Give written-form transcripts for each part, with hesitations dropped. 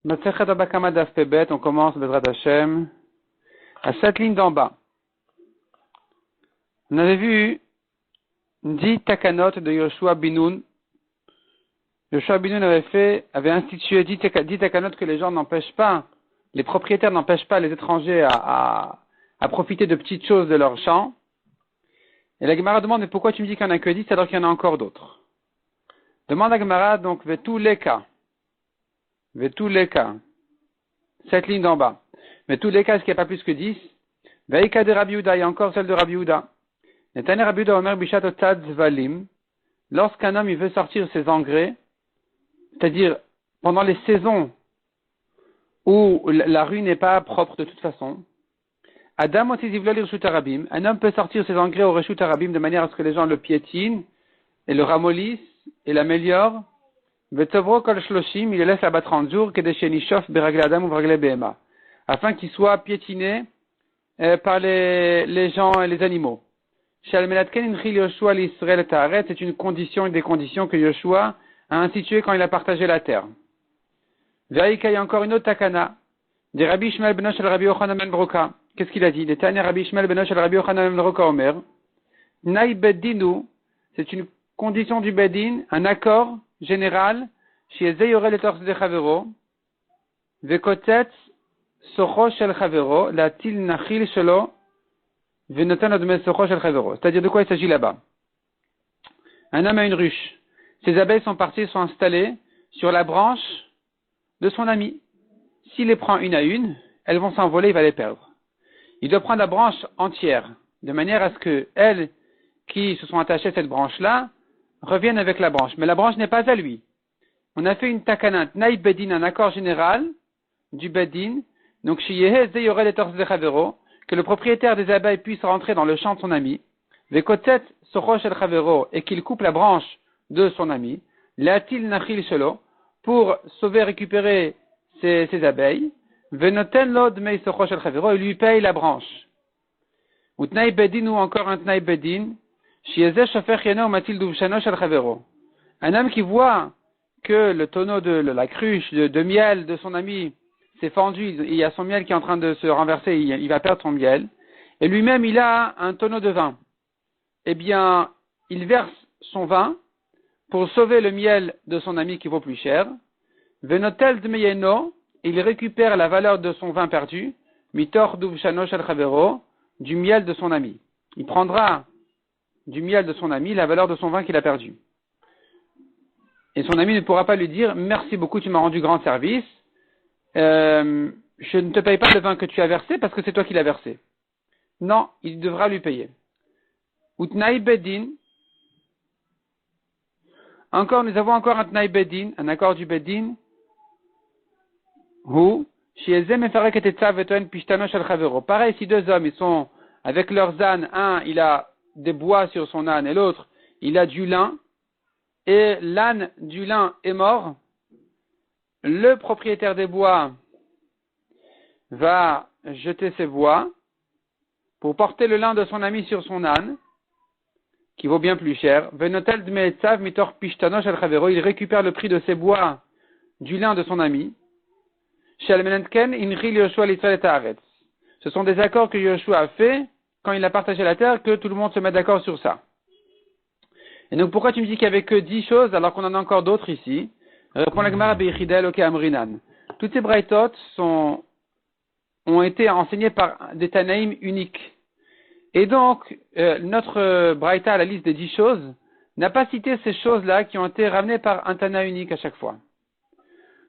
Masechet Baba Kama Daf Pebet, on commence Bezrat Hashem à cette ligne d'en bas. On avait vu 10 takanot de Yoshua Binoun. Yoshua Binoun avait institué 10 takanot que les gens n'empêchent pas, les propriétaires n'empêchent pas les étrangers à profiter de petites choses de leur champ. Et la Gemara demande, mais pourquoi tu me dis qu'il n'y en a que 10 alors qu'il y en a encore d'autres? Demande la Gemara, donc, tous les cas. Cette ligne d'en bas. Mais tous les cas, est-ce qu'il n'y a pas plus que 10? Veika de Rabbi Yehuda, il y a encore celle de Rabbi Yehuda. Netane Rabbi Yehuda Omer Bishat Otzad Zvalim. Lorsqu'un homme, il veut sortir ses engrais, c'est-à-dire, pendant les saisons où la rue n'est pas propre de toute façon, Adam Otizivloli Reshut Arabim, un homme peut sortir ses engrais au Reshut Arabim de manière à ce que les gens le piétinent, et le ramollissent, et l'améliorent. Vetovro kol shloshim, il le laisse là-bas 30 jours, kedeshenishof beragle adam ou beragle behema, afin qu'il soit piétiné par les gens et les animaux. Shalmelatken inchil Yoshua l'Israël ta'aret, c'est une condition, une des conditions que Yoshua a instituées quand il a partagé la terre. Veika, il y a encore une autre takana, de Rabbi Ishmael benosh al Rabbi Yochanan ben Broka. Qu'est-ce qu'il a dit? Les Tanya Rabbi Ishmael benosh al Rabbi Yochanan ben Broka Omer, Naï beddinu, c'est une condition du beddin, un accord général, chez Zeyore le torse de Chavero, Vekotet Socho shel Chavero, la til nachil shelo, Venotan odme Socho shel Chavero. C'est-à-dire de quoi il s'agit là-bas? Un homme a une ruche. Ses abeilles sont parties, sont installées sur la branche de son ami. S'il les prend une à une, elles vont s'envoler, il va les perdre. Il doit prendre la branche entière, de manière à ce que elles qui se sont attachées à cette branche-là reviennent avec la branche. Mais la branche n'est pas à lui. On a fait une takanat, naïb bedin, un accord général du bedin, donc que le propriétaire des abeilles puisse rentrer dans le champ de son ami, vekotet sochosh el chavero, et qu'il coupe la branche de son ami, l'atil nachil shelo, pour sauver, récupérer ses abeilles, venoten lo dmei sochosh el chavero, et lui paye la branche. Ou tnaï bedin, ou encore un tnaï bedin, un homme qui voit que le tonneau de la cruche de miel de son ami s'est fendu, il y a son miel qui est en train de se renverser, il va perdre son miel, et lui-même il a un tonneau de vin. Eh bien, il verse son vin pour sauver le miel de son ami qui vaut plus cher. Venotel dmeyeno, il récupère la valeur de son vin perdu, mitor duvshano shel chavero, du miel de son ami. Il prendra du miel de son ami, la valeur de son vin qu'il a perdu. Et son ami ne pourra pas lui dire, merci beaucoup, tu m'as rendu grand service, je ne te paye pas le vin que tu as versé parce que c'est toi qui l'as versé. Non, il devra lui payer. Utnaï bedin. Encore, nous avons encore un tnaï bedin, un accord du bedin. Pareil, si deux hommes, ils sont avec leurs ânes, un, il a des bois sur son âne et l'autre, il a du lin, et l'âne du lin est mort, le propriétaire des bois va jeter ses bois pour porter le lin de son ami sur son âne, qui vaut bien plus cher. Venotel dmeetzav mitor pishtanosh al chavero, il récupère le prix de ses bois du lin de son ami. Shalmenentken inchil Yoshua l'Israël ta'aretz. Ce sont des accords que Yoshua a fait quand il a partagé la terre, que tout le monde se met d'accord sur ça. Et donc, pourquoi tu me dis qu'il n'y avait que 10 choses, alors qu'on en a encore d'autres ici? Répond la Gemara Beichidel Oke Amrinan. Toutes ces braïtot ont été enseignées par des Tanaïm uniques. Et donc, notre braïta à la liste des 10 choses n'a pas cité ces choses-là qui ont été ramenées par un Tana unique à chaque fois.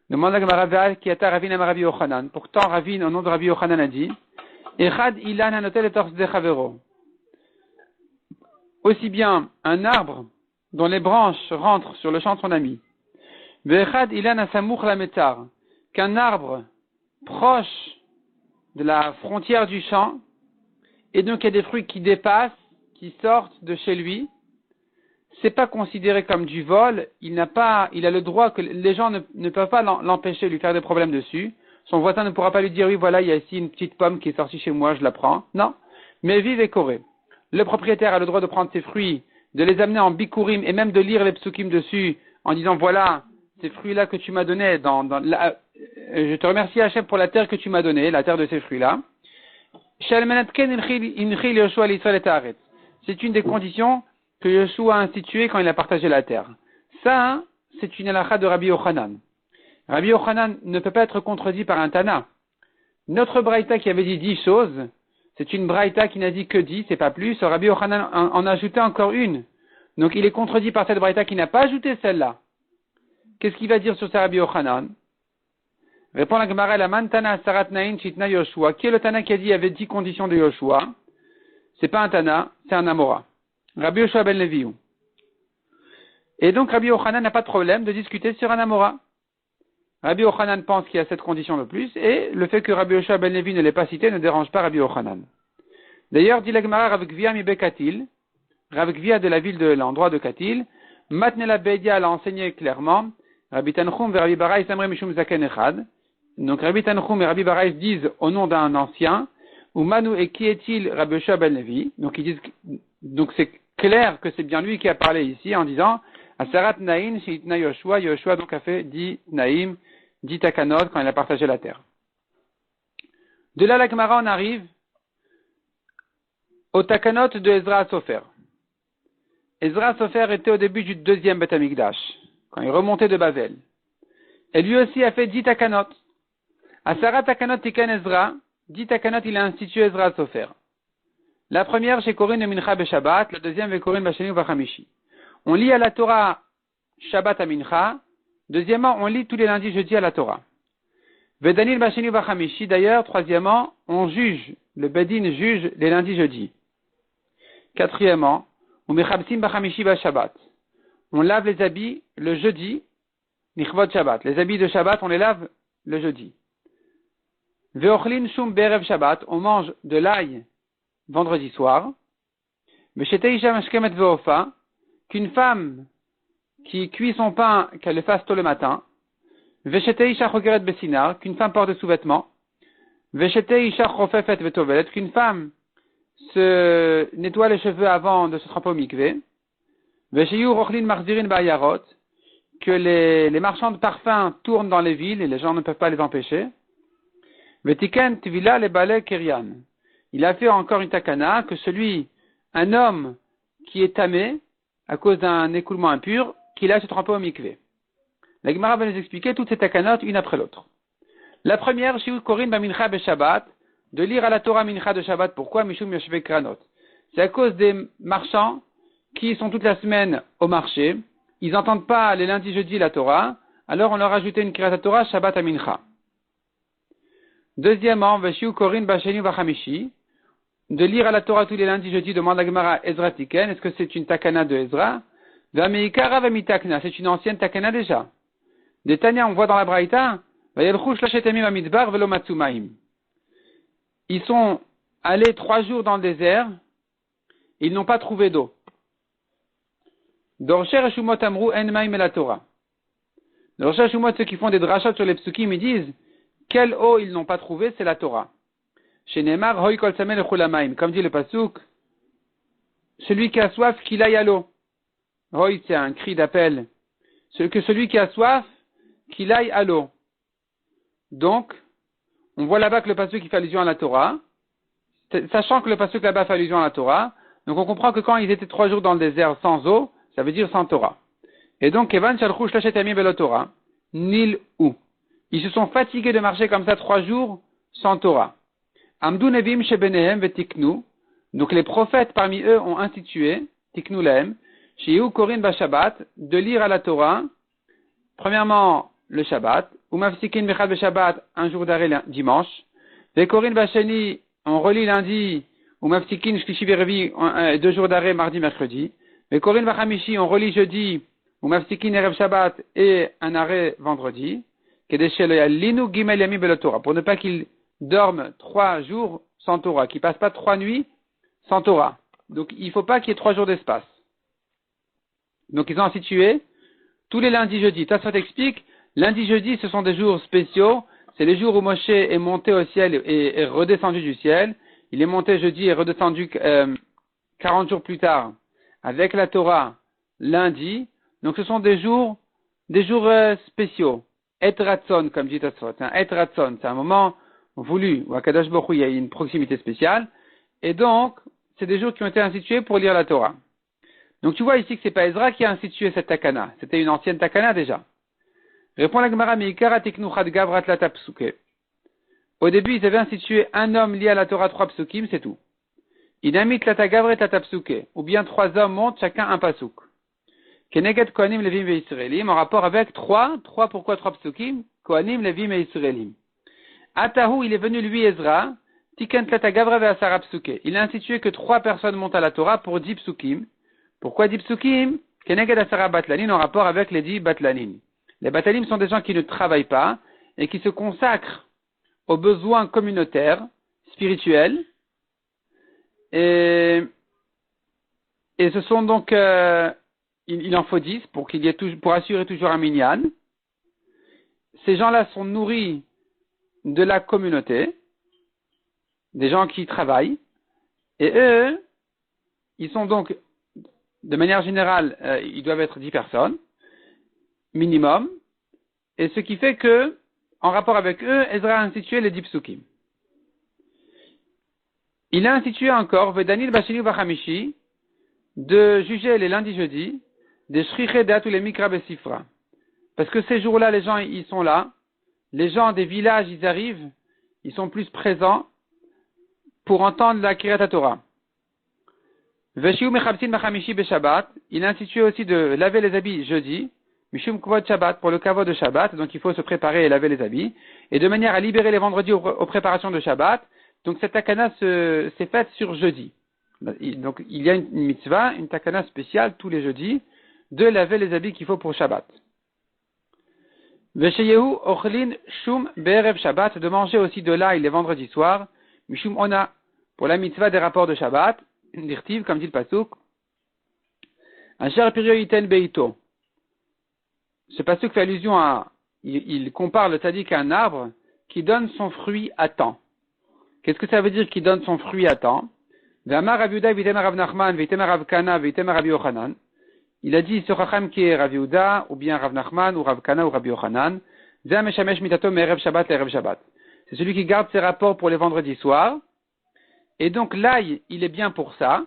Demande la Gemara Ve'al qui ata Ravin Amar Rabbi Yochanan. Pourtant, Ravin, au nom de Rabbi Yochanan, a dit Echad ilan hanotel et torse de chavero. Aussi bien un arbre dont les branches rentrent sur le champ de son ami. Ve'echad ilan asamuch la metar. Qu'un arbre proche de la frontière du champ, et donc il y a des fruits qui dépassent, qui sortent de chez lui. C'est pas considéré comme du vol. Il a le droit que les gens ne peuvent pas l'empêcher, lui faire des problèmes dessus. Son voisin ne pourra pas lui dire, oui, voilà, il y a ici une petite pomme qui est sortie chez moi, je la prends. Non. Mais vive et coré. Le propriétaire a le droit de prendre ses fruits, de les amener en bikurim et même de lire les psukim dessus en disant, voilà, ces fruits-là que tu m'as donnés je te remercie Hachem pour la terre que tu m'as donnée, la terre de ces fruits-là. C'est une des conditions que Yoshua a instituées quand il a partagé la terre. Ça, c'est une halakha de Rabbi Yochanan. Rabbi Yochanan ne peut pas être contredit par un Tana. Notre braïta qui avait dit 10 choses, c'est une braïta qui n'a dit que 10, c'est pas plus. Rabbi Yochanan en a ajouté encore une. Donc il est contredit par cette braïta qui n'a pas ajouté celle-là. Qu'est-ce qu'il va dire sur ce Rabbi Yochanan? Répond la Gemara, la man Tana Sarat Nain Shitna Yoshua. Qui est le Tana qui a dit il y avait 10 conditions de Yoshua? C'est pas un Tana, c'est un Amora. Rabbi Yoshua ben Leviou. Et donc Rabbi Yochanan n'a pas de problème de discuter sur un Amora. Rabbi Yochanan pense qu'il y a cette condition de plus, et le fait que Rabbi Yoshua ben Levi ne l'ait pas cité ne dérange pas Rabbi Yochanan. D'ailleurs, dit la Gemara Rav Gvia mi Bekatil, Rav Gvia de la ville de l'endroit de Katil, Matnela Bedia l'a enseigné clairement, Rabbi Tanchum et Rabbi Barais Amre Mishum Zaken Echad. Donc Rabbi Tanchum et Rabbi Barais disent au nom d'un ancien, ou Manu et qui est-il Rabbi Yoshua ben Levi? Donc ils disent, donc c'est clair que c'est bien lui qui a parlé ici en disant, Asarat Naïn Shitna Yoshua, Yoshua donc a fait 10 Naïm, 10 Takanot quand il a partagé la terre. De là, la Gemara, on arrive au Takanot de Ezra Sofer. Ezra Sofer était au début du deuxième Beth Amikdash, quand il remontait de Bavel. Et lui aussi a fait 10 Takanot. Asarat Takanot Tiken Ezra, 10 Takanot il a institué Ezra Sofer. La première chez Korin de Mincha Beshabbat, la deuxième chez Korin Basheni Vachamishi. On lit à la Torah Shabbat à Mincha. Deuxièmement, on lit tous les lundis jeudi à la Torah. Vedanil Basheni Vachamishi, d'ailleurs, troisièmement, on juge, le Bedin juge les lundis jeudi. Quatrièmement, on mechabsim Bachamishi Shabbat. On lave les habits le jeudi, Nichvot Shabbat. Les habits de Shabbat, on les lave le jeudi. Veochlin Shum Berev Shabbat, on mange de l'ail vendredi soir. Veshete Isha Mashkemet Veofa, qu'une femme qui cuit son pain, qu'elle le fasse tôt le matin. Veshete Isha Chogeret Besinar, qu'une femme porte des sous-vêtements. Veshete Isha Chofefet Vetovelet, qu'une femme se nettoie les cheveux avant de se tremper au mikvé. Vesheyu Rochlin Marzirin Bayarot, que les marchands de parfums tournent dans les villes et les gens ne peuvent pas les empêcher. Vetiken Tvila le Balei Kerian. Il a fait encore une takana que un homme qui est tamé à cause d'un écoulement impur, qu'il a se tremper au mikvé. La Gemara va nous expliquer toutes ces takanot une après l'autre. La première, Shiur Korin Bamincha Beshabbat, de lire à la Torah Mincha de Shabbat. Pourquoi? Mishum Yoshve Kranot. C'est à cause des marchands qui sont toute la semaine au marché. Ils n'entendent pas les lundis, jeudi la Torah. Alors on leur a ajouté une Kirat Torah Shabbat à Mincha. Deuxièmement, Veshiu Korin Basheni Vachamishi, de lire à la Torah tous les lundis, jeudi, demande la Gemara Ezra Tiken. Est-ce que c'est une takana de Ezra? Vameikara Vamitakna, c'est une ancienne takana déjà. Des Tanya, on voit dans la Braïta, ils sont allés 3 jours dans le désert, ils n'ont pas trouvé d'eau. Dorsher et Shumot Amrou En Maim et la Torah. Dorsher et Shumot, ceux qui font des drachot sur les psukim, ils disent, quelle eau ils n'ont pas trouvé, c'est la Torah. Chez Neymar, Hoy Kol Samel Chulamaim, comme dit le pasuk, celui qui a soif, qu'il aille à l'eau. Hoy, c'est un cri d'appel. Que celui qui a soif, qu'il aille à l'eau. Donc, on voit là-bas que le pasuk qui fait allusion à la Torah, sachant que le pasuk là-bas fait allusion à la Torah, donc on comprend que quand ils étaient 3 jours dans le désert sans eau, ça veut dire sans Torah. Et donc, Evan Shalchouch Lachet Amim Belo Torah, Nil ou. Ils se sont fatigués de marcher comme ça 3 jours sans Torah. Amdou Nevim Shebenehem Vetiknu, donc les prophètes parmi eux ont institué, Tiknu Lehem, Shiyu Korin Bashabbat, de lire à la Torah, premièrement le Shabbat, ou Mafsikin Bechad Beshabbat, un jour d'arrêt dimanche, Ve Korin Basheni, on relit lundi, ou Mafsikin Shlishi Berevi, 2 jours d'arrêt mardi, mercredi, Ve Korin Bachamishi, on relit jeudi, ou Mafsikin Erev Shabbat, et un arrêt vendredi, Kedeshel Linu Gimel Yami Belo Torah, pour ne pas qu'ils dorment 3 jours sans Torah, qu'ils passent pas 3 nuits sans Torah. Donc il ne faut pas qu'il y ait 3 jours d'espace. Donc ils ont institué tous les lundis, jeudi. Tassot explique, lundi, jeudi, ce sont des jours spéciaux. C'est les jours où Moshe est monté au ciel et est redescendu du ciel. Il est monté jeudi et redescendu 40 jours plus tard avec la Torah lundi. Donc ce sont des jours spéciaux. et ratson, comme dit Tosfot. Et ratson, c'est un moment voulu, où à Kadosh Baruch Hu, il y a une proximité spéciale. Et donc, c'est des jours qui ont été institués pour lire la Torah. Donc tu vois ici que c'est pas Ezra qui a institué cette takana. C'était une ancienne takana déjà. Répond la Gemara, Meikara teknu chad gavrat la tapsuke. Au début, ils avaient institué un homme lié à la Torah, 3 psukim, c'est tout. Inamit la tagavret la tapsuke. Ou bien 3 hommes montent chacun un pasuk. Keneged kohanim levim ve Yisraelim, en rapport avec 3 pourquoi 3 psukim? Kohanim levim ve Yisraelim. Atahu, il est venu lui Ezra, tikent la tagavra ve asara psuke. Il a institué que 3 personnes montent à la Torah pour 10 psukim. Pourquoi 10 psukim? Keneged asara batlanin, en rapport avec les 10 batlanin. Les batlanim sont des gens qui ne travaillent pas et qui se consacrent aux besoins communautaires, spirituels. Et ce sont donc, il en faut 10 pour qu'il y ait pour assurer toujours un minyan. Ces gens-là sont nourris de la communauté, des gens qui travaillent, et eux, ils sont donc, de manière générale, ils doivent être 10 personnes, minimum, et ce qui fait que, en rapport avec eux, Ezra a institué les 10 psukim. Il a institué encore, Vedanil Bashini Bachamishi, de juger les lundis jeudis, des Shriche Deat ou les Mikra Besifra. Parce que ces jours-là, les gens, ils sont là, les gens des villages, ils arrivent, ils sont plus présents pour entendre la Kirat Torah. Veshiu Mechabsin Bachamishi Beshabbat, il a institué aussi de laver les habits jeudi, Mishum Kvod Shabbat, pour le kavod de Shabbat, donc il faut se préparer et laver les habits, et de manière à libérer les vendredis aux préparations de Shabbat. Donc cette takana s'est faite sur jeudi. Donc il y a une mitzvah, une takana spéciale tous les jeudis, de laver les habits qu'il faut pour Shabbat. Vesheyehu ochlin shum be'erev Shabbat, de manger aussi de l'ail les vendredis soirs, mishum ona, pour la mitzvah des rapports de Shabbat, dirtiv, comme dit le pasuk, asher pirio yiten beito. Ce pasuk fait allusion à, il compare le tzaddik à un arbre qui donne son fruit à temps. Qu'est-ce que ça veut dire qu'il donne son fruit à temps? Il a dit ce Chacham qui est Rav Yehuda, ou bien Rav Nachman, ou Rav Kana, ou Rabbi Yochanan. C'est celui qui garde ses rapports pour les vendredis soirs. Et donc l'ail, il est bien pour ça.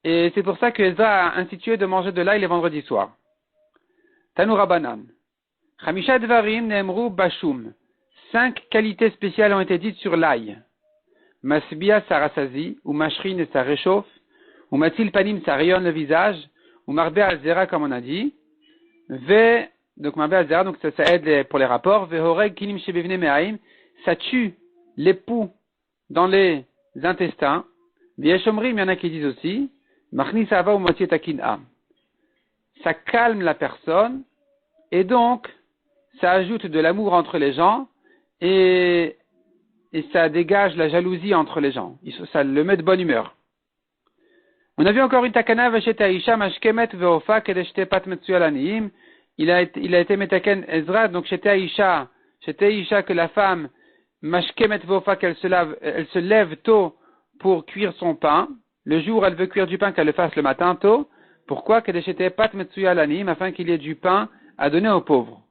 Et c'est pour ça que Ezra a institué de manger de l'ail les vendredis soirs. Tanu Rabbanan. Chamisha Dvarim Neemru Bashum. 5 qualités spéciales ont été dites sur l'ail. Masbia, ça rassasie, ou mashrine, et ça réchauffe, ou matil panim, ça rayonne le visage, ou marbe al-zera, comme on a dit. Donc marbe al-zera, donc ça aide pour les rapports. Vehoreg kinim shebevne me'aim, ça tue les poux dans les intestins. Vieshomrim, il y en a qui disent aussi, machnis ava ou moitié takin'a. Ça calme la personne, et donc, ça ajoute de l'amour entre les gens, et ça dégage la jalousie entre les gens. Ça le met de bonne humeur. On a vu encore une takana, Veshetaisha mashkemet veofa kedeshte pat metsuyalaniyim. Il a été metaken Ezra, donc Shetaisha que la femme, mashkemet veofa qu'elle se lève tôt pour cuire son pain. Le jour, elle veut cuire du pain, qu'elle le fasse le matin tôt. Pourquoi? Kedeshte pat metsuyalaniyim, afin qu'il y ait du pain à donner aux pauvres.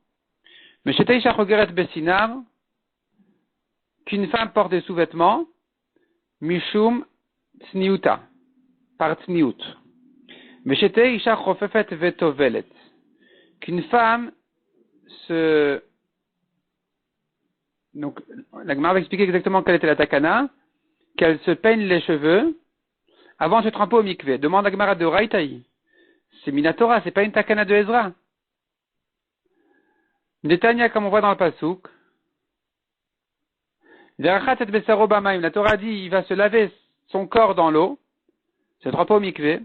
Mais Shetaisha chogeret besinar, qu'une femme porte des sous-vêtements, mishum tsniuta, par tsniut. Veshete isha chofefet vetovelet, qu'une femme donc, la Gemara va expliquer exactement quelle était la takana, qu'elle se peigne les cheveux avant de se tremper au mikvé. Demande la Gemara de Raïtaï. C'est Minatora, c'est pas une takana de Ezra. Netanya, comme on voit dans le pasuk, la Torah dit il va se laver son corps dans l'eau, se tremper au mikvé.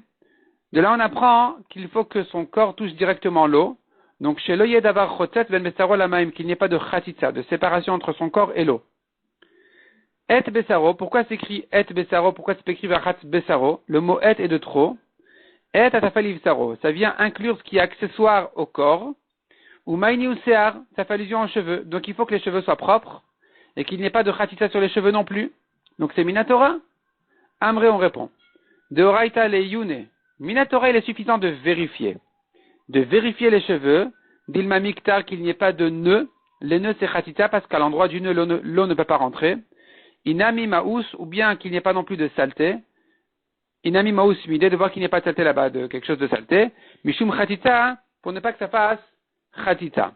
De là on apprend qu'il faut que son corps touche directement l'eau. Donc chez l'oyed davar chotzet ben besaro lamaim, qu'il n'y ait pas de chatitza, de séparation entre son corps et l'eau. Et besaro, pourquoi s'écrit et besaro, pourquoi c'est écrit vachatz besaro? Le mot et est de trop. Et atafaliv saro, ça vient inclure ce qui est accessoire au corps. Ou maïni ou sear, ça fait allusion aux cheveux. Donc il faut que les cheveux soient propres. Et qu'il n'y ait pas de khatitsa sur les cheveux non plus. Donc c'est Minatora. Amré, on répond. De Oraita le Yune. Minatora, il est suffisant de vérifier. De vérifier les cheveux. Dilma miktar, qu'il n'y ait pas de nœud. Les nœuds, c'est chatita, parce qu'à l'endroit du nœud, l'eau ne peut pas rentrer. Inami maous, ou bien qu'il n'y ait pas non plus de saleté. Inami maous midé, de voir qu'il n'y ait pas de saleté là-bas, de quelque chose de saleté. Mishum chatita, pour ne pas que ça fasse chatita.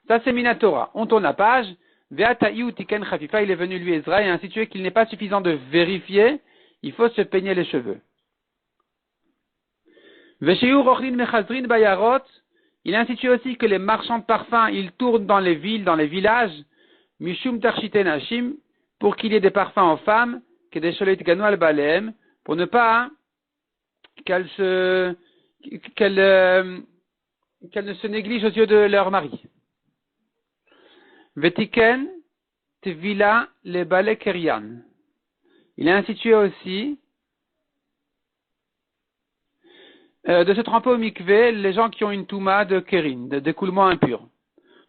Ça, c'est Minatora. On tourne la page. Ve'ata'iu tiken chafifa, il est venu lui Ezra et ainsi de suite qu'il n'est pas suffisant de vérifier, il faut se peigner les cheveux. Ve'sheyu rochlin mechazrin bayarot, il a institué aussi que les marchands de parfums, ils tournent dans les villes, dans les villages, mishum tarshite nashim, pour qu'il y ait des parfums aux femmes, que des cholet ganu al baleem, pour ne pas qu'elles ne se négligent aux yeux de leur mari. Vetiken Tvila le Bale Kerian. Il a institué aussi de se tremper au mikvé les gens qui ont une touma de Kerin, d'écoulement impur.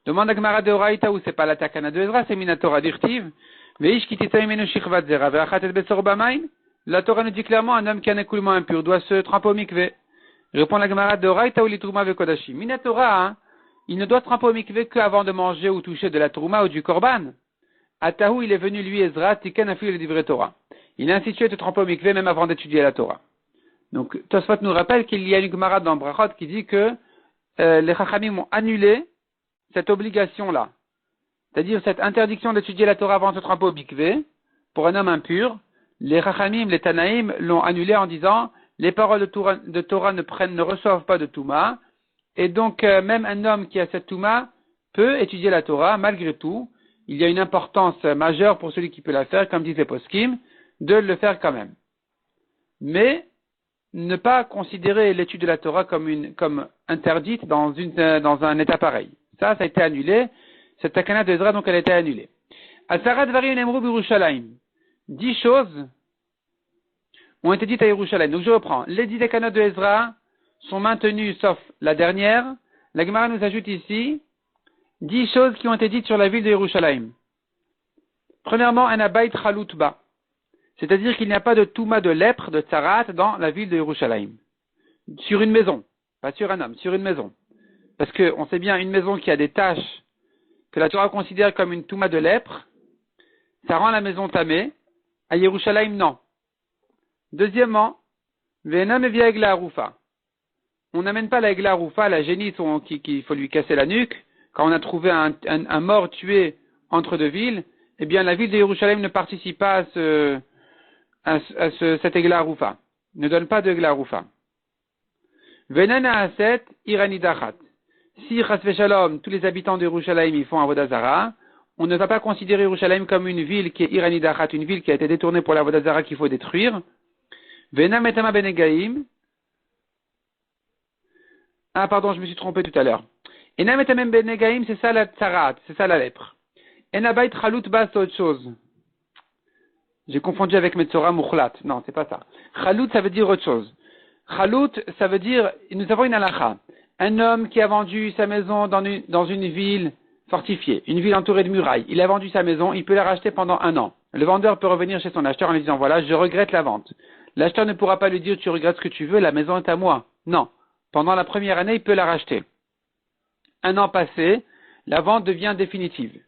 Demande à Gemara de Oraïta où c'est pas la takana de Ezra, c'est Minatora d'Irtiv. Veish kitita imenu shichvat zera ve'achat et besor bamain. La Torah nous dit clairement un homme qui a un écoulement impur doit se tremper au mikvé. Répond la Gemara de Oraïta ou litrouma ve'kodashim. Minatora, hein, il ne doit se tremper au mikvé qu'avant de manger ou toucher de la trouma ou du korban. Atahu, il est venu lui Ezra, tiken afi le divrei Torah. Il a institué de tremper au mikvé même avant d'étudier la Torah. Donc, Tosfot nous rappelle qu'il y a une Gemara dans Brachot qui dit que les Chachamim ont annulé cette obligation-là. C'est-à-dire cette interdiction d'étudier la Torah avant de se tremper au mikvé pour un homme impur. Les Chachamim, les Tanaïm l'ont annulé en disant les paroles de Torah ne reçoivent pas de Touma. Et donc, même un homme qui a cette Touma peut étudier la Torah malgré tout. Il y a une importance majeure pour celui qui peut la faire, comme disent les poskim, de le faire quand même. Mais, ne pas considérer l'étude de la Torah comme interdite dans un état pareil. Ça a été annulé. Cette takana de Ezra, donc, elle a été annulée. Asarat vari nemru b'Yerushalayim. 10 choses ont été dites à Yerushalayim. Donc, je reprends. Les 10 takanot de Ezra sont maintenues, sauf la dernière. La Gemara nous ajoute ici 10 choses qui ont été dites sur la ville de Yerushalayim. Premièrement, un abayt chalutba. C'est-à-dire qu'il n'y a pas de touma de lèpre, de tsarat dans la ville de Yerushalayim. Sur une maison. Pas sur un homme, sur une maison. Parce qu'on sait bien, une maison qui a des taches que la Torah considère comme une touma de lèpre, ça rend la maison tamée. À Yerushalayim, non. Deuxièmement, Venam evia egla arufa. On n'amène pas la egla arufa, la génisse qu'il faut lui casser la nuque. Quand on a trouvé un mort tué entre deux villes, eh bien la ville de Yerushalayim ne participe pas à cette egla arufa. Ne donne pas de egla arufa. Venana aset iranidachat. Si chas v'shalom, tous les habitants de Yerushalayim ils font avodah zara, on ne va pas considérer Yerushalayim comme une ville qui est iranidachat, une ville qui a été détournée pour l'avodah zara qu'il faut détruire. Venam etama benegaim. Ah pardon, je me suis trompé tout à l'heure. Enam etamem benegaim, c'est ça la tsarat, c'est ça la lèpre. Enabait chalut bas, c'est autre chose. J'ai confondu avec Metzora Mouchlat. Non, c'est pas ça. Chalut, ça veut dire autre chose. Chalut, ça veut dire, nous avons une halakha. Un homme qui a vendu sa maison dans une ville fortifiée, une ville entourée de murailles. Il a vendu sa maison, il peut la racheter pendant 1 an. Le vendeur peut revenir chez son acheteur en lui disant, voilà, je regrette la vente. L'acheteur ne pourra pas lui dire, tu regrettes ce que tu veux, la maison est à moi. Non. Pendant la première année, il peut la racheter. 1 an passé, la vente devient définitive.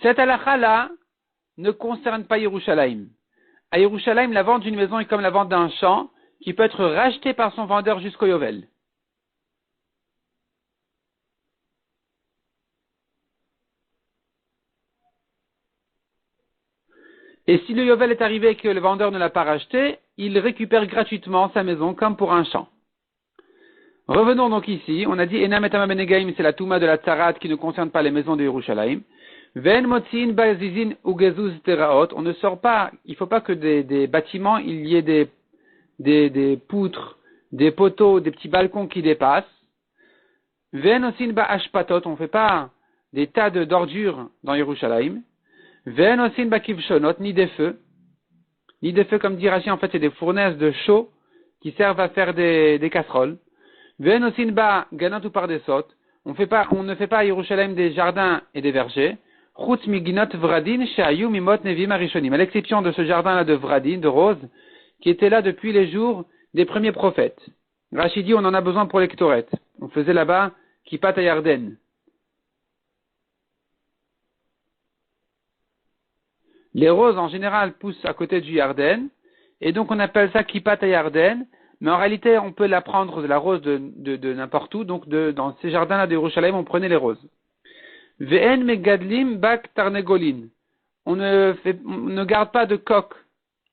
Cette halakha-là ne concerne pas Yerushalayim. À Yerushalayim, la vente d'une maison est comme la vente d'un champ qui peut être racheté par son vendeur jusqu'au Yovel. Et si le Yovel est arrivé et que le vendeur ne l'a pas racheté, il récupère gratuitement sa maison comme pour un champ. Revenons donc ici. On a dit Enam etama benegaim, c'est la touma de la tsarat qui ne concerne pas les maisons de Yerushalayim. Ven motzin bazizin ugezuz teraot. On ne sort pas. Il ne faut pas que des bâtiments il y ait des poutres, des poteaux, des petits balcons qui dépassent. Ven osin ba ashpatot. On ne fait pas des tas d'ordures dans Yerushalayim. Ven osin ba kivshonot, ni des feux. Ni des feux, comme dit Rashi, en fait, c'est des fournaises de chaux qui servent à faire des casseroles. Ven osin ba ganot ou par des sautes. On ne fait pas à Yerushalayim des jardins et des vergers. Chutz miginot vradin shehayu mimot nevim arishonim. À l'exception de ce jardin-là de vradin, de rose, qui était là depuis les jours des premiers prophètes. Rashi dit, on en a besoin pour les ktoret. On faisait là-bas Kippat Yarden. Les roses, en général, poussent à côté du Yarden, et donc on appelle ça Kippat Yarden, mais en réalité, on peut la prendre de la rose de n'importe où, donc dans ces jardins-là de Yerushalayim, on prenait les roses. Ve'en megadlim bak tarnegolin. On ne garde pas de coq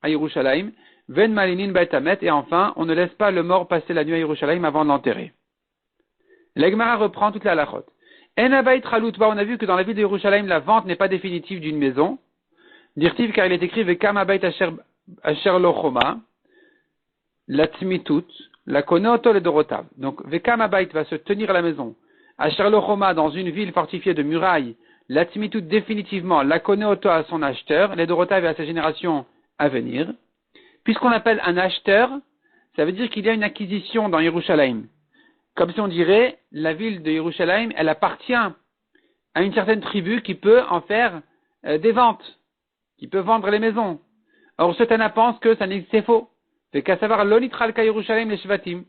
à Yerushalayim. Ve'en malinin baitamet, et enfin, on ne laisse pas le mort passer la nuit à Yerushalayim avant de l'enterrer. L'Egmara reprend toute la halachot. En abayit chalutba, on a vu que dans la ville de Yerushalayim, la vente n'est pas définitive d'une maison. Dirtiv, car il est écrit Vekam abayit asher lo choma, la tzmitut, la konoto le dorotav. Donc, Vekam abayit va se tenir à la maison. Asher lo choma, dans une ville fortifiée de murailles, la tzmitut définitivement, la konoto à son acheteur, les dorotav et à sa génération à venir. Puisqu'on appelle un acheteur, ça veut dire qu'il y a une acquisition dans Yerushalayim. Comme si on dirait, la ville de Yerushalayim, elle appartient à une certaine tribu qui peut en faire des ventes, qui peut vendre les maisons. Or, ce Tana pense que c'est faux. C'est qu'à savoir, l'onitralka Yerushalayim les shvatim.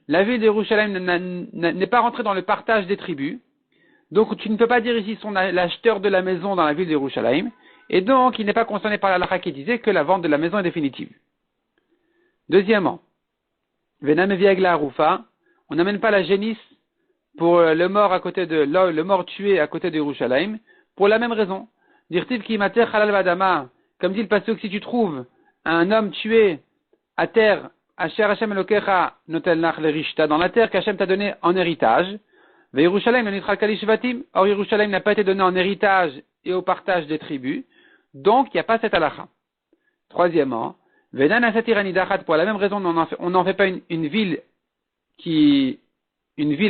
La ville de Yerushalayim n'est pas rentrée dans le partage des tribus. Donc, tu ne peux pas dire ici l'acheteur de la maison dans la ville de Yerushalayim. Et donc, il n'est pas concerné par la halakha qui disait que la vente de la maison est définitive. Deuxièmement, Venam Viagla Arufa, on n'amène pas la génisse pour le mort à côté le mort tué à côté de Yerushalayim, pour la même raison. Dirtiv ki mater halal vadama, comme dit le pasuk, si tu trouves un homme tué à terre, asher Hashem elokecha notel nach lerishta, dans la terre qu'Hashem t'a donné en héritage, ve Yerushalayim le nitral kali shvatim, or Yerushalayim n'a pas été donné en héritage et au partage des tribus, donc il n'y a pas cette halakha. Troisièmement, Venan asatirani dachat, pour la même raison, on n'en fait pas une ville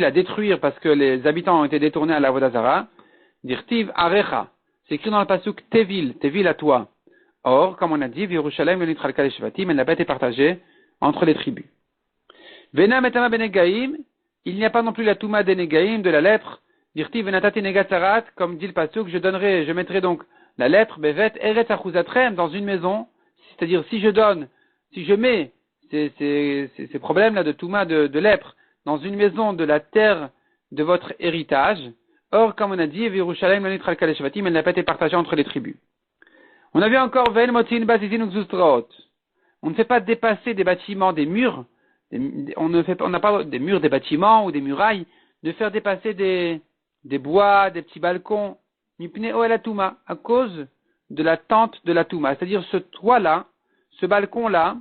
à détruire parce que les habitants ont été détournés à la Vodazara. Dirtiv arecha, c'est écrit dans le pasuk Tevil à toi. Or, comme on a dit, Yerushalayim le nitral kali shvatim, elle n'a pas été partagée entre les tribus. Venam etama benegaim, il n'y a pas non plus la touma des negaim, de la lèpre. Dirtiv venatati negatzarat, comme dit le pasuk, je mettrai donc la lèpre, bevet eret achuzatrem, dans une maison. C'est-à-dire, si je mets ces problèmes-là de touma, de lèpre, dans une maison de la terre de votre héritage, or, comme on a dit, Yerushalayim le nitral kali shvatim, elle n'a pas été partagée entre les tribus. On a vu encore, Ve'en motin bazizin uxustraot. On ne fait pas dépasser des bâtiments, des murs, on n'a pas des murs, des bâtiments ou des murailles, de faire dépasser des bois, des petits balcons, mipne o el touma, à cause de la tente de la touma. C'est-à-dire, ce toit-là, ce balcon-là,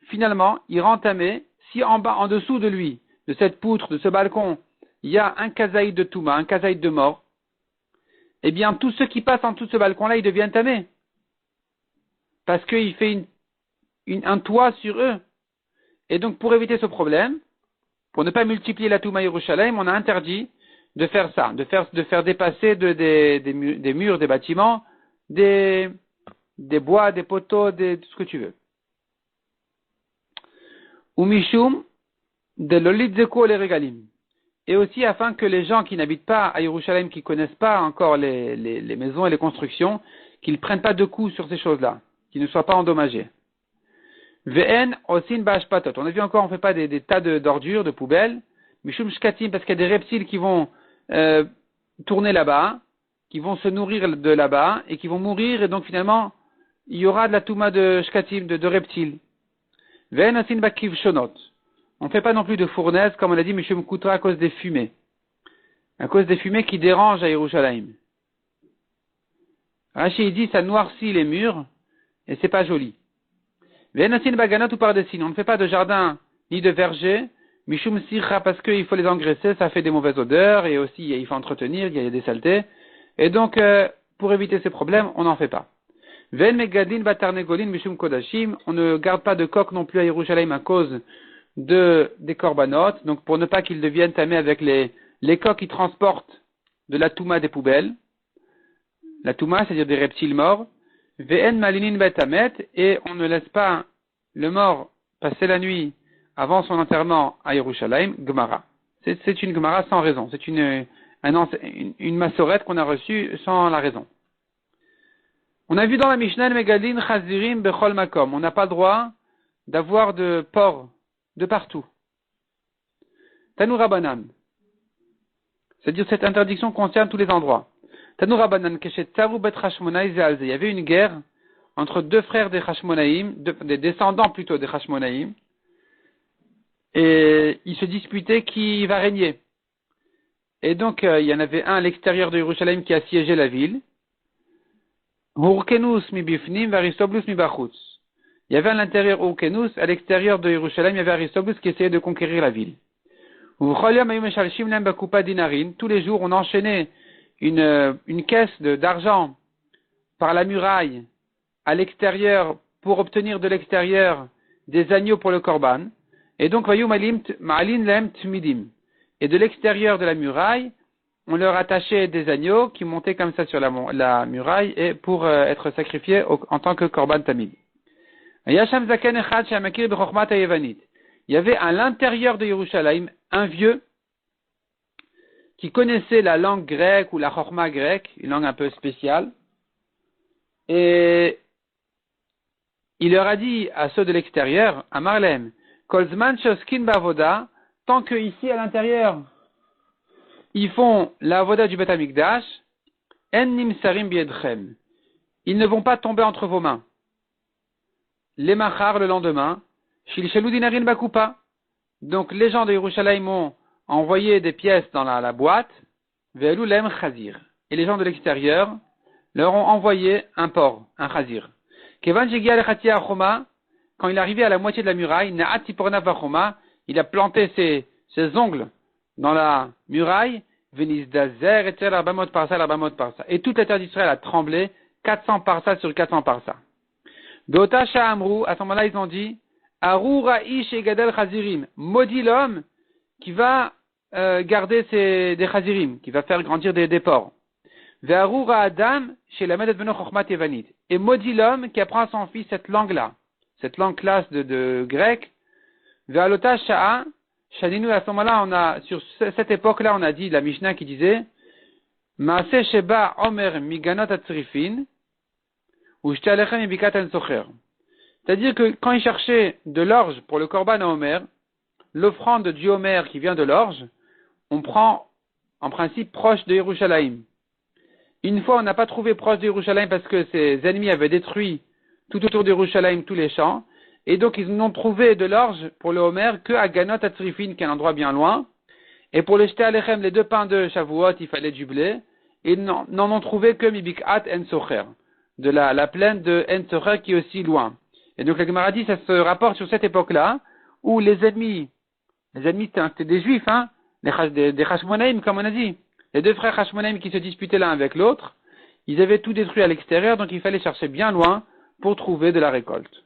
finalement, il rend tamé, si en bas, en dessous de lui, de cette poutre, de ce balcon, il y a un kazaïd de touma, un kazaïd de mort, eh bien, tous ceux qui passent en dessous de ce balcon-là, ils deviennent tamés. Parce qu'il fait un toit sur eux. Et donc, pour éviter ce problème, pour ne pas multiplier la touma Yerushalayim, on a interdit de faire ça, de faire dépasser des murs, des bâtiments, des bois, des poteaux, tout ce que tu veux. Umishum de l'olitzeko les regalim. Et aussi afin que les gens qui n'habitent pas à Yerushalayim, qui connaissent pas encore les maisons et les constructions, qu'ils prennent pas de coups sur ces choses-là, qu'ils ne soient pas endommagés. Ve'en osin ba'ashpatot. On a vu encore, on fait pas des tas d'ordures, de poubelles. Mishum shkatim, parce qu'il y a des reptiles qui vont tourner là-bas, qui vont se nourrir de là-bas, et qui vont mourir, et donc finalement, il y aura de la touma de shkatim, de reptiles. Ve'en osin bakiv shonot. On ne fait pas non plus de fournaise, comme on l'a dit, Mishum kutra, à cause des fumées. À cause des fumées qui dérangent à Yerushalayim. Rashi dit, ça noircit les murs, et c'est pas joli. Ve'enasin baganot ou par-dessin. On ne fait pas de jardin ni de verger. Mishum sircha, parce qu'il faut les engraisser, ça fait des mauvaises odeurs, et aussi il faut entretenir, il y a des saletés. Et donc, pour éviter ces problèmes, on n'en fait pas. Ve'en megadin batarnegolin mishum kodashim. On ne garde pas de coq non plus à Yerushalayim à cause des korbanot. Donc, pour ne pas qu'ils deviennent tamés avec les coqs qui transportent de la touma des poubelles. La touma, c'est-à-dire des reptiles morts. Ve'en malinin betamet, et on ne laisse pas le mort passer la nuit avant son enterrement à Yerushalayim, Gemara. C'est une Gemara sans raison. C'est une massorette qu'on a reçue sans la raison. On a vu dans la Mishnah, Megadin chazirim bechol makom. On n'a pas le droit d'avoir de porc de partout. Tanu Rabbanan. C'est-à-dire cette interdiction concerne tous les endroits. Tanu Rabbanan, Keshet Tavu Bet Hashmonai Zealze. Il y avait une guerre entre deux frères des Hashmonaïm, des descendants plutôt des Hashmonaïm, et ils se disputaient qui va régner. Et donc, il y en avait un à l'extérieur de Yerushalayim qui assiégeait la ville. Hurkenus mi bifnim, Aristoblus mi bachutz. Il y avait à l'intérieur Hurkenus, à l'extérieur de Yerushalayim, il y avait Aristoblus qui essayait de conquérir la ville. Tous les jours, on enchaînait une caisse d'argent par la muraille à l'extérieur pour obtenir de l'extérieur des agneaux pour le korban. Et donc, et de l'extérieur de la muraille, on leur attachait des agneaux qui montaient comme ça sur la muraille et pour être sacrifiés en tant que korban tamid. Il y avait à l'intérieur de Yerushalayim un vieux qui connaissait la langue grecque ou la chorma grecque, une langue un peu spéciale, et il leur a dit à ceux de l'extérieur, à Marlem, Kolzman shoskin bavoda, tant que ici à l'intérieur, ils font la avoda du Beth Amikdash, en nimsarim biedchem. Ils ne vont pas tomber entre vos mains. Les machar le lendemain, shilshelu dinarin bakupa. Donc les gens de Yerushalayim ont envoyé des pièces dans la boîte, ve'elu lem chazir. Et les gens de l'extérieur leur ont envoyé un porc, un chazir. Kevan shegia lechati achoma, quand il est arrivé à la moitié de la muraille, na'at tiporna vachoma, il a planté ses ongles dans la muraille, Venizdazer, et l'arbamot parsa. Et toute la terre d'Israël a tremblé, 400 parsa sur 400 parsa. Beota Sha'amru, à ce moment-là, ils ont dit, Arura ish et gadel chazirim, maudit l'homme qui va garder des chazirim, qui va faire grandir des porcs. Ve'arura Adam, chez la Medet Beno Chochmat Evanit. Et maudit l'homme qui apprend à son fils cette langue-là, cette langue classe de grec. Ve'alota Sha'a, Shadinu, à ce moment-là, sur cette époque-là, on a dit la Mishnah qui disait Maase Sheba Omer Miganot Atzrifin ou Shtalechem Ibikat Ensocher. C'est-à-dire que quand il cherchait de l'orge pour le Korban à Omer, l'offrande du Omer qui vient de l'orge, on prend en principe proche de Yerushalayim. Une fois, on n'a pas trouvé proche de Yerushalayim parce que ses ennemis avaient détruit tout autour de Yerushalayim tous les champs. Et donc, ils n'ont trouvé de l'orge pour le Homer que à Ganot Atzrifin, qui est un endroit bien loin. Et pour les Shté Alechem, les 2 pains de Shavuot, il fallait du blé. Et ils n'en ont trouvé que Mibikat En Socher, de la plaine de En Socher qui est aussi loin. Et donc, la Gemara dit, ça se rapporte sur cette époque-là, où les ennemis c'était des Juifs, hein, des Hashmonaïm, comme on a dit. Les 2 frères Hashmonaïm qui se disputaient l'un avec l'autre, ils avaient tout détruit à l'extérieur, donc il fallait chercher bien loin pour trouver de la récolte.